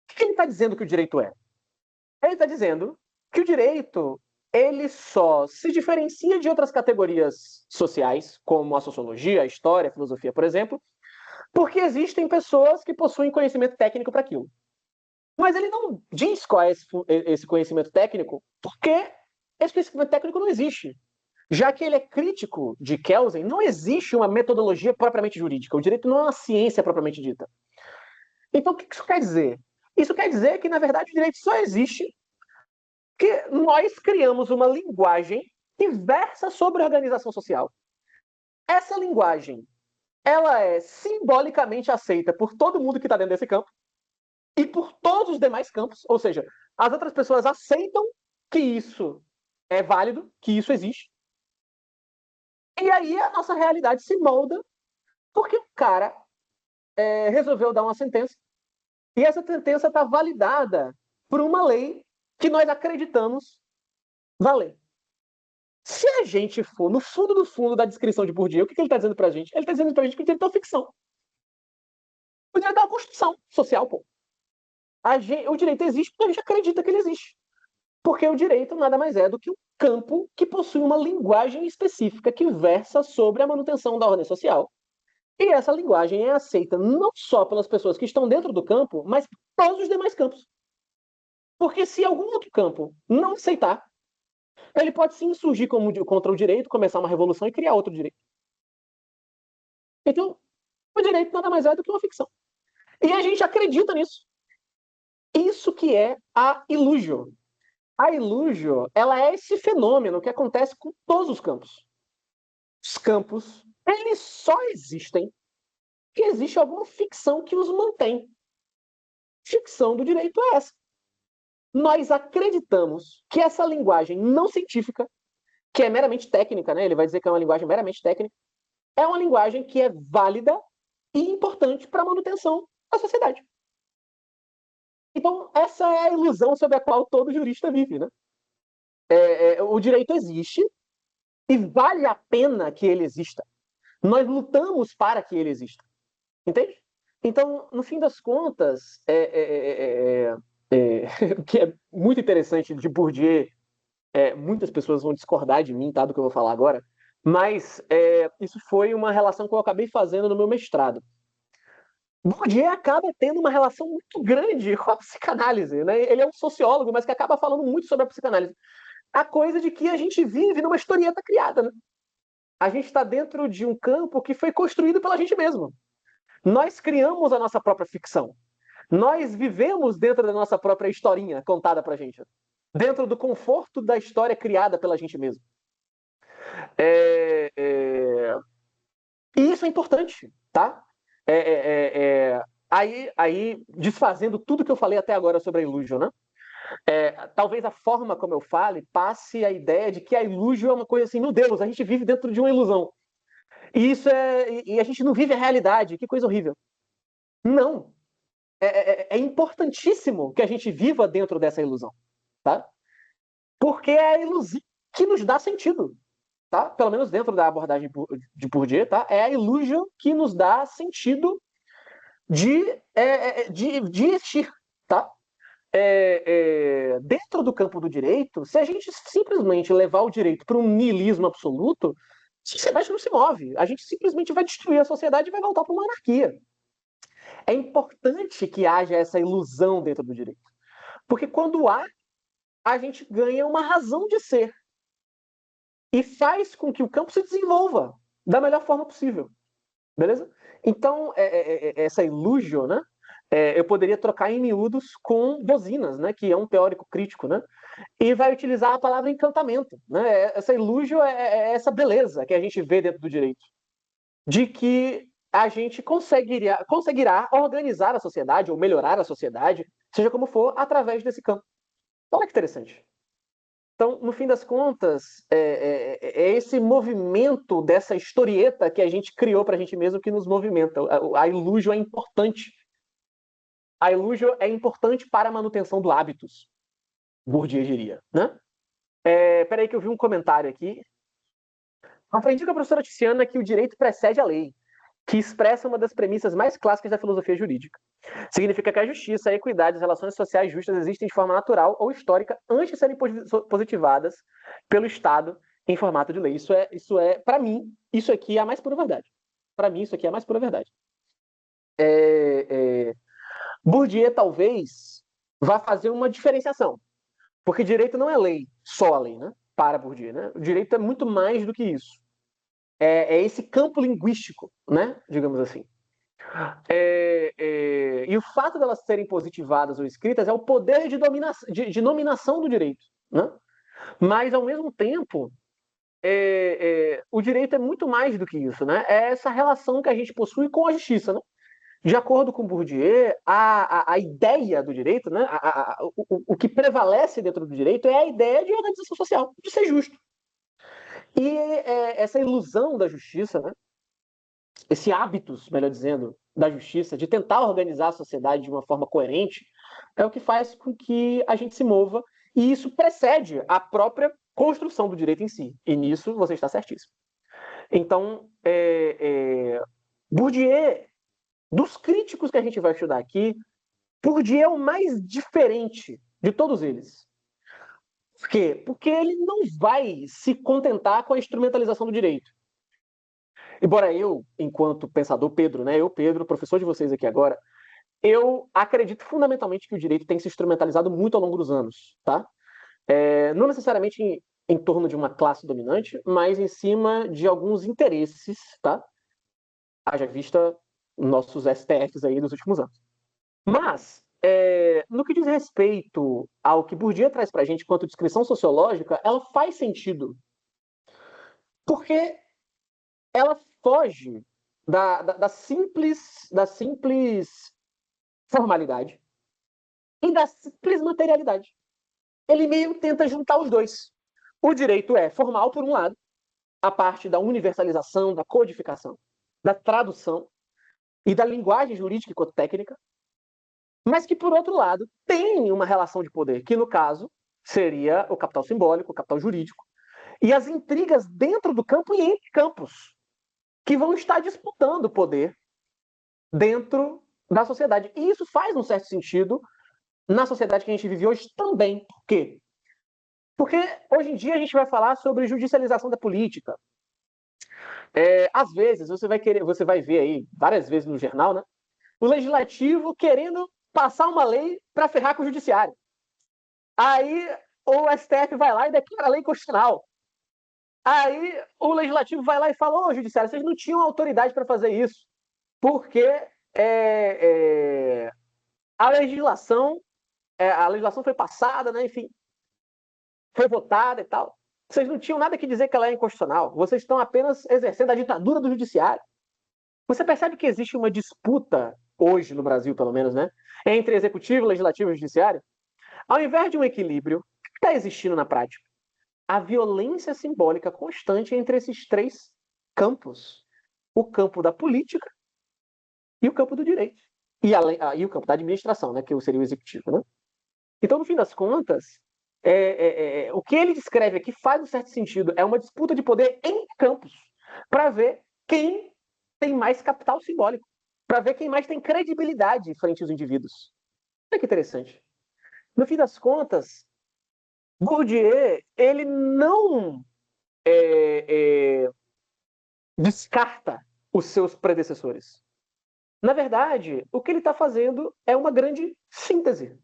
o que ele está dizendo que o direito é? Ele está dizendo que o direito ele só se diferencia de outras categorias sociais, como a sociologia, a história, a filosofia, por exemplo, porque existem pessoas que possuem conhecimento técnico para aquilo. Mas ele não diz qual é esse conhecimento técnico, porque esse conhecimento técnico não existe. Já que ele é crítico de Kelsen, não existe uma metodologia propriamente jurídica. O direito não é uma ciência propriamente dita. Então, o que isso quer dizer? Isso quer dizer que, na verdade, o direito só existe que nós criamos uma linguagem que versa sobre a organização social. Essa linguagem, ela é simbolicamente aceita por todo mundo que está dentro desse campo e por todos os demais campos, ou seja, as outras pessoas aceitam que isso é válido, que isso existe. E aí a nossa realidade se molda porque o cara resolveu dar uma sentença e essa sentença está validada por uma lei que nós acreditamos valer. Se a gente for no fundo do fundo da descrição de Bourdieu, o que ele está dizendo para a gente? Ele está dizendo para a gente que o direito é uma ficção. O direito é uma construção social, pô. O direito existe porque a gente acredita que ele existe. Porque o direito nada mais é do que um campo que possui uma linguagem específica que versa sobre a manutenção da ordem social. E essa linguagem é aceita não só pelas pessoas que estão dentro do campo, mas por todos os demais campos. Porque se algum outro campo não aceitar, ele pode se insurgir contra o direito, começar uma revolução e criar outro direito. Então, o direito nada mais é do que uma ficção. E a gente acredita nisso. Isso que é a illusio. A illusio, ela é esse fenômeno que acontece com todos os campos. Os campos, eles só existem porque existe alguma ficção que os mantém. Ficção do direito é essa. Nós acreditamos que essa linguagem não científica, que é meramente técnica, né? Ele vai dizer que é uma linguagem meramente técnica, é uma linguagem que é válida e importante para a manutenção da sociedade. Então, essa é a ilusão sobre a qual todo jurista vive, né? O direito existe e vale a pena que ele exista. Nós lutamos para que ele exista. Entende? Então, no fim das contas, o que é muito interessante de Bourdieu, muitas pessoas vão discordar de mim, tá, do que eu vou falar agora, mas isso foi uma relação que eu acabei fazendo no meu mestrado. Bourdieu acaba tendo uma relação muito grande com a psicanálise, né? Ele é um sociólogo, mas que acaba falando muito sobre a psicanálise. A coisa de que a gente vive numa historieta criada, né? A gente está dentro de um campo que foi construído pela gente mesmo. Nós criamos a nossa própria ficção. Nós vivemos dentro da nossa própria historinha contada pra gente. Dentro do conforto da história criada pela gente mesmo. E isso é importante, tá? Aí, desfazendo tudo que eu falei até agora sobre a illusio, né? Talvez a forma como eu fale passe a ideia de que a illusio é uma coisa assim, meu Deus, a gente vive dentro de uma ilusão. E a gente não vive a realidade, que coisa horrível. Não. É importantíssimo que a gente viva dentro dessa ilusão, tá? Porque é a ilusão que nos dá sentido, tá? Pelo menos dentro da abordagem de Bourdieu, tá? É a ilusão que nos dá sentido de existir, tá? Dentro do campo do direito, se a gente simplesmente levar o direito para um niilismo absoluto, a sociedade não se move. A gente simplesmente vai destruir a sociedade e vai voltar para uma anarquia. É importante que haja essa ilusão dentro do direito. Porque quando há, a gente ganha uma razão de ser. E faz com que o campo se desenvolva da melhor forma possível. Beleza? Então, essa illusio, né? Eu poderia trocar em miúdos com Bozinas, né? Que é um teórico crítico, né? E vai utilizar a palavra encantamento. Né? Essa illusio é essa beleza que a gente vê dentro do direito. De que a gente conseguirá organizar a sociedade ou melhorar a sociedade, seja como for, através desse campo. Olha que interessante. Então, no fim das contas, é esse movimento dessa historieta que a gente criou para a gente mesmo que nos movimenta. A illusio é importante. A illusio é importante para a manutenção do hábitos, Bourdieu diria. Né? Peraí que eu vi um comentário aqui. Aprendi com a professora Tiziana que o direito precede a lei, que expressa uma das premissas mais clássicas da filosofia jurídica. Significa que a justiça, a equidade e as relações sociais justas existem de forma natural ou histórica antes de serem positivadas pelo Estado em formato de lei. Para mim, isso aqui é a mais pura verdade. Para mim, isso aqui é a mais pura verdade. Bourdieu talvez vá fazer uma diferenciação, porque direito não é lei, só a lei, né? Para Bourdieu, né? O direito é muito mais do que isso. É esse campo linguístico, né? Digamos assim. E o fato delas serem positivadas ou escritas é o poder de nominação do direito, né? Mas, ao mesmo tempo, o direito é muito mais do que isso, né? É essa relação que a gente possui com a justiça, né? De acordo com Bourdieu, a ideia do direito, né? O que prevalece dentro do direito é a ideia de organização social, de ser justo. E essa ilusão da justiça, né? Esse hábitos, melhor dizendo, da justiça, de tentar organizar a sociedade de uma forma coerente, é o que faz com que a gente se mova, e isso precede a própria construção do direito em si. E nisso você está certíssimo. Então, Bourdieu, dos críticos que a gente vai estudar aqui, Bourdieu é o mais diferente de todos eles. Por quê? Porque ele não vai se contentar com a instrumentalização do direito. Embora eu, enquanto pensador, Pedro, né? Eu, Pedro, professor de vocês aqui agora, eu acredito fundamentalmente que o direito tem se instrumentalizado muito ao longo dos anos, tá? Não necessariamente em torno de uma classe dominante, mas em cima de alguns interesses, tá? Haja vista nossos STFs aí dos últimos anos. Mas, no que diz respeito ao que Bourdieu traz para a gente quanto descrição sociológica, ela faz sentido. Porque ela foge da simples formalidade e da simples materialidade. Ele meio tenta juntar os dois. O direito é formal, por um lado, a parte da universalização, da codificação, da tradução e da linguagem jurídica e técnica, mas que, por outro lado, tem uma relação de poder, que, no caso, seria o capital simbólico, o capital jurídico, e as intrigas dentro do campo e entre campos, que vão estar disputando poder dentro da sociedade. E isso faz um certo sentido na sociedade que a gente vive hoje também. Por quê? Porque hoje em dia a gente vai falar sobre judicialização da política. Às vezes você vai ver aí várias vezes no jornal, né? O legislativo querendo passar uma lei para ferrar com o judiciário. Aí o STF vai lá e declara a lei constitucional. Aí o legislativo vai lá e fala: ô, judiciário, vocês não tinham autoridade para fazer isso, porque a legislação, a legislação foi passada, né? Enfim, foi votada e tal. Vocês não tinham nada que dizer que ela é inconstitucional. Vocês estão apenas exercendo a ditadura do judiciário. Você percebe que existe uma disputa, hoje no Brasil pelo menos, né? Entre executivo, legislativo e judiciário? Ao invés de um equilíbrio, o que está existindo na prática? A violência simbólica constante entre esses três campos. O campo da política e o campo do direito. E o campo da administração, né? Que seria o executivo, né? Então, no fim das contas, o que ele descreve aqui faz um certo sentido. É uma disputa de poder em campos, para ver quem tem mais capital simbólico, para ver quem mais tem credibilidade frente aos indivíduos. Olha que interessante. No fim das contas, Bourdieu, ele não descarta os seus predecessores. Na verdade, o que ele está fazendo é uma grande síntese.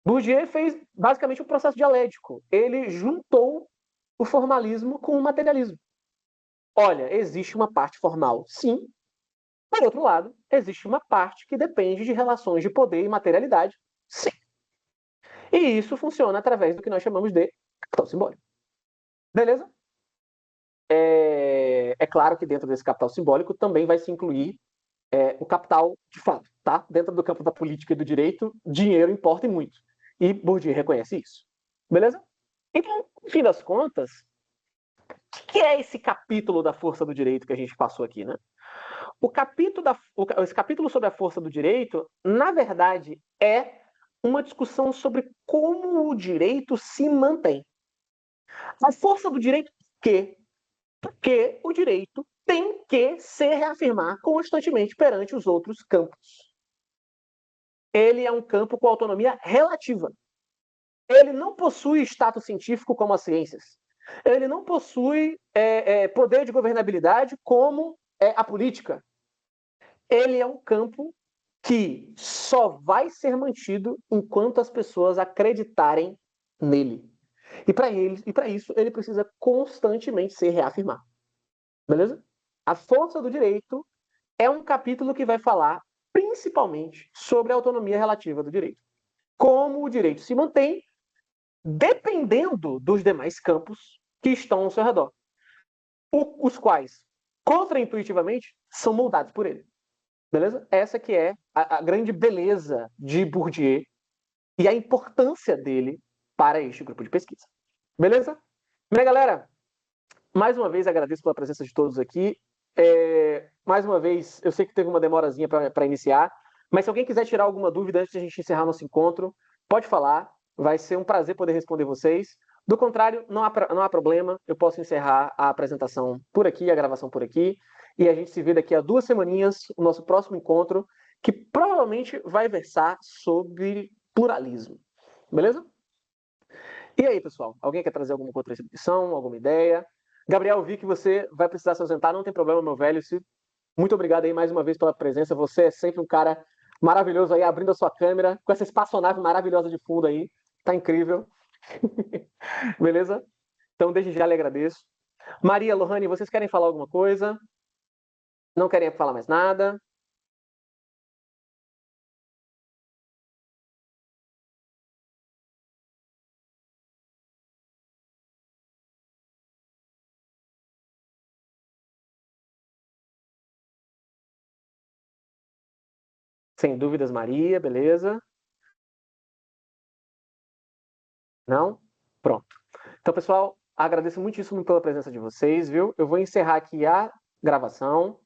Bourdieu fez basicamente um processo dialético. Ele juntou o formalismo com o materialismo. Olha, existe uma parte formal, sim. Por outro lado, existe uma parte que depende de relações de poder e materialidade, sim. E isso funciona através do que nós chamamos de capital simbólico. Beleza? É claro que dentro desse capital simbólico também vai se incluir o capital de fato, tá? Dentro do campo da política e do direito, dinheiro importa e muito. E Bourdieu reconhece isso. Beleza? Então, no fim das contas, o que é esse capítulo da força do direito que a gente passou aqui, né? Esse capítulo sobre a força do direito, na verdade, é uma discussão sobre como o direito se mantém. A força do direito, por quê? Porque o direito tem que se reafirmar constantemente perante os outros campos. Ele é um campo com autonomia relativa. Ele não possui status científico como as ciências. Ele não possui poder de governabilidade como a política. Ele é um campo que só vai ser mantido enquanto as pessoas acreditarem nele. E para isso, ele precisa constantemente se reafirmar. Beleza? A força do direito é um capítulo que vai falar principalmente sobre a autonomia relativa do direito. Como o direito se mantém dependendo dos demais campos que estão ao seu redor, os quais, contraintuitivamente, são moldados por ele. Beleza? Essa que é a grande beleza de Bourdieu e a importância dele para este grupo de pesquisa. Beleza? Minha galera, mais uma vez agradeço pela presença de todos aqui. Mais uma vez, eu sei que teve uma demorazinha para iniciar, mas se alguém quiser tirar alguma dúvida antes de a gente encerrar nosso encontro, pode falar. Vai ser um prazer poder responder vocês. Do contrário, não há problema. Eu posso encerrar a apresentação por aqui, a gravação por aqui. E a gente se vê daqui a 2 semaninhas, o nosso próximo encontro, que provavelmente vai versar sobre pluralismo. Beleza? E aí, pessoal? Alguém quer trazer alguma contribuição, alguma ideia? Gabriel, vi que você vai precisar se ausentar, não tem problema, meu velho. Muito obrigado aí mais uma vez pela presença. Você é sempre um cara maravilhoso aí, abrindo a sua câmera, com essa espaçonave maravilhosa de fundo aí. Tá incrível. Beleza? Então, desde já lhe agradeço. Maria, Lohane, vocês querem falar alguma coisa? Não querem falar mais nada? Sem dúvidas, Maria, beleza? Não? Pronto. Então, pessoal, agradeço muitíssimo pela presença de vocês, viu? Eu vou encerrar aqui a gravação.